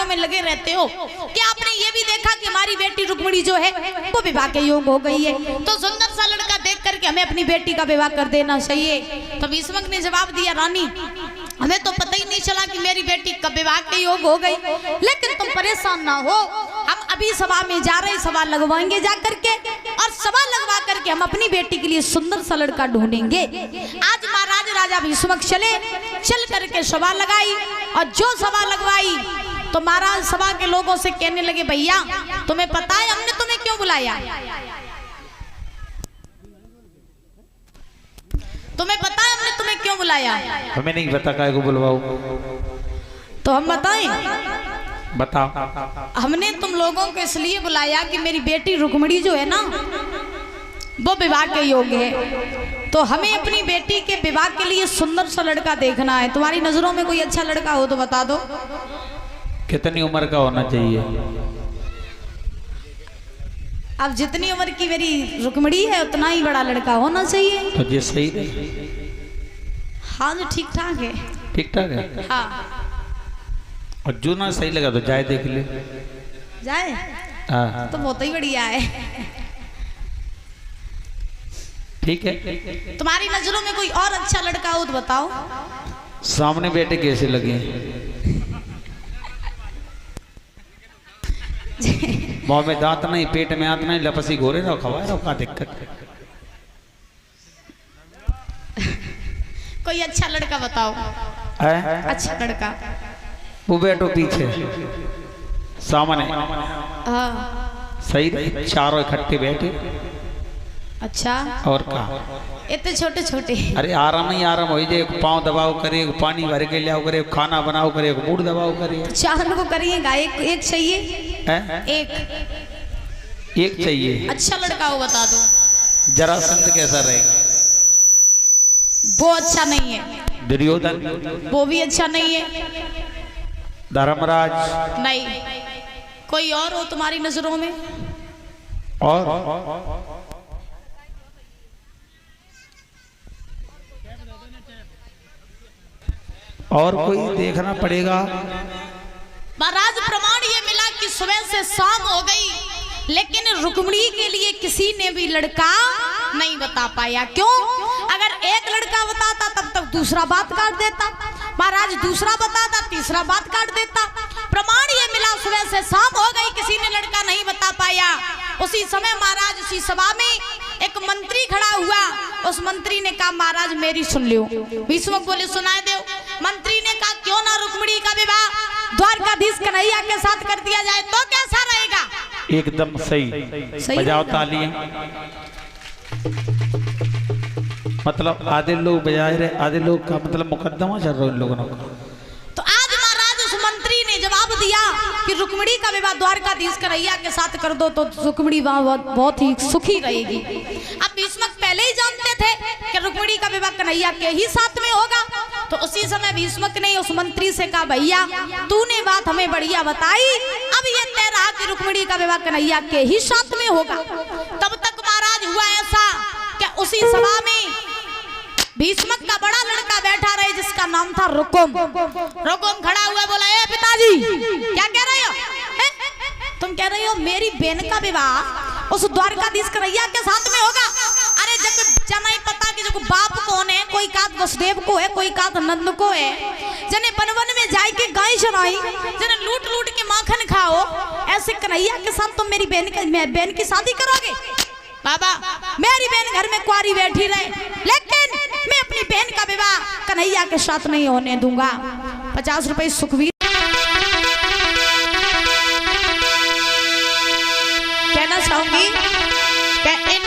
कार्यों में लगे रहते हो। क्या आपने ये भी देखा कि हमारी बेटी रुक्मिणी जो है वो विवाह के योग हो गई है, तो सुंदर सा लड़का देख करके हमें अपनी बेटी का विवाह कर देना चाहिए। तो भीष्मक ने जवाब दिया, रानी हमें तो पता ही नहीं चला कि मेरी बेटी कब विवाह के योग हो गई, लेकिन तुम परेशान ना हो, हम अभी सभा में जा रहे, सभा लगवाएंगे जा करके, और सभा लगवा करके हम अपनी बेटी के लिए सुंदर सा लड़का ढूंढेंगे। आज महाराज राजा भीष्मक चल करके सभा लगाई, और जो सभा लगवाई तो महाराज सभा के लोगों से कहने लगे, भैया तुम्हें पता है हमने तुम्हें क्यों बुलाया? तुम्हें पता है हमने तुम्हें क्यों बुलाया? हमें नहीं पता, काय को बुलवाओ? तो हम बताएं? बताओ। हमने तुम लोगों को इसलिए बुलाया कि मेरी बेटी रुक्मिणी जो है ना वो विवाह के योग्य है, तो हमें अपनी बेटी के विवाह के लिए सुंदर सा लड़का देखना है। तुम्हारी नजरों में कोई अच्छा लड़का हो तो बता दो। कितनी उम्र का होना चाहिए? अब जितनी उम्र की मेरी रुक्मिणी है उतना ही बड़ा लड़का होना चाहिए। तो ये सही है? हाँ जो ठीक ठाक है। ठीक ठाक है। हाँ। और जो ना सही लगा तो जाए देख ले। जाए? हाँ तो बहुत ही बढ़िया है। ठीक है। तुम्हारी नजरों में कोई और अच्छा लड़का हो तो बताओ। सामने बेटे कैसे लगे? मुंह में दांत नहीं, पेट में हाथ नहीं, लपसी घोरे रहो, खवाए रहो, क्या दिक्कत है? कोई अच्छा लड़का बताओ। अच्छा लड़का। वो बैठो पीछे, सामने। हाँ। सही रही, चारों इकट्ठे बैठे। अच्छा। और कहा इतने छोटे छोटे? अरे आराम ही आराम हो जाए। एक पाँव दबाओ करे, एक पानी भर के लियाओ करे, एक खाना बनाओ करे, एक मूड दबाओ करे। चार को करिएगा? एक चाहिए? एक चाहिए। अच्छा लड़का हो बता दो। जरासंध कैसा रहेगा? वो अच्छा नहीं है। दुर्योधन? वो भी अच्छा नहीं है। धर्मराज? नहीं। कोई और हो तुम्हारी नजरों में? और कोई देखना पड़ेगा। महाराज प्रमाण ये मिला कि सुबह से शाम हो गई, लेकिन रुक्मिणी के लिए किसी ने भी लड़का नहीं बता पाया। क्यों? अगर एक लड़का बताता तब तक दूसरा बात काट देता, महाराज दूसरा बताता तीसरा बात काट देता। प्रमाण ये मिला सुबह से शाम हो गई, किसी ने लड़का नहीं बता पाया। उसी समय महाराज उसी सभा में एक मंत्री खड़ा हुआ। उस मंत्री ने कहा, महाराज मेरी सुन लियो। भीष्मक बोले, सुनाए दो। मंत्री ने कहा, क्यों ना रुक्मिणी का विवाह द्वारकाधीश कन्हैया के साथ कर दिया जाए तो कैसा रहेगा? एकदम सही। बजाओ तालियां। मतलब आधे लोग बजा रहे, आधे लोग का मतलब मुकदमा चल रहा है इन लोगों का। तो आज महाराज उस मंत्री ने जवाब दिया कि रुक्मिणी का विवाह द्वारकाधीश कन्हैया के साथ कर दो तो रुक्मिणी बहुत ही सुखी रहेगी। अब भीष्मक पहले ही जानते थे कि रुक्मिणी का विवाह कन्हैया के ही साथ में होगा, तो उसी समय भीष्मक ने उस मंत्री से कहा, भैया तूने बात हमें बढ़िया बताई, अब ये तय रहा कि रुक्मिणी का विवाह कन्हैया के ही साथ में होगा। तब तक महाराज हुआ ऐसा कि उसी सभा में भीष्मक का बड़ा लड़का बैठा रहे जिसका नाम था रुकुम। रुकुम खड़ा हुआ, बोला, ए पिताजी क्या कह रहे हो? तुम कह रहे हो मेरी बहन का विवाह उस द्वारकाधीश कन्हैया के साथ में होगा? अरे जब जना ही पता कि जो बाप कौन है, कोई कात वसुदेव को है, कोई कात नंद को है। जने बनवन में जाए के गाय चराई, जने लूट लूट के माखन खाओ, ऐसे कन्हैया के साथ तुम मेरी बहन की शादी करोगे? बाबा मेरी बहन घर में कुंवारी बैठी रहे, लेकिन मैं अपनी बहन का विवाह कन्हैया के साथ नहीं होने दूंगा। 50 रुपए सुखवीर। कहना चाहूंगी कि इन